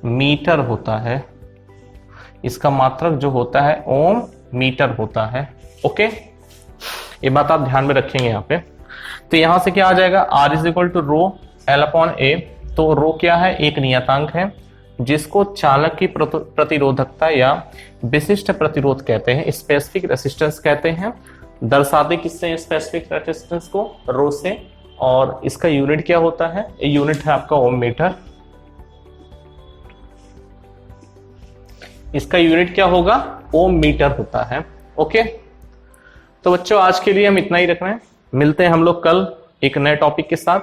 मीटर होता है। इसका मात्रक जो होता है ओम मीटर होता है। ओके, ये बात आप ध्यान में रखेंगे यहाँ पे। तो यहां से क्या आ जाएगा? R is equal to rho L/A। तो रो क्या है? एक नियतांक है जिसको चालक की प्रतिरोधकता या विशिष्ट प्रतिरोध कहते हैं, स्पेसिफिक रेसिस्टेंस कहते हैं। दर्शाते किससे स्पेसिफिक रेसिस्टेंस को? रो से। और इसका यूनिट क्या होता है? यूनिट है आपका ओम मीटर। इसका यूनिट क्या होगा? ओम मीटर होता है। ओके, तो बच्चों आज के लिए हम इतना ही रख रहे हैं। मिलते हैं हम लोग कल एक नए टॉपिक के साथ।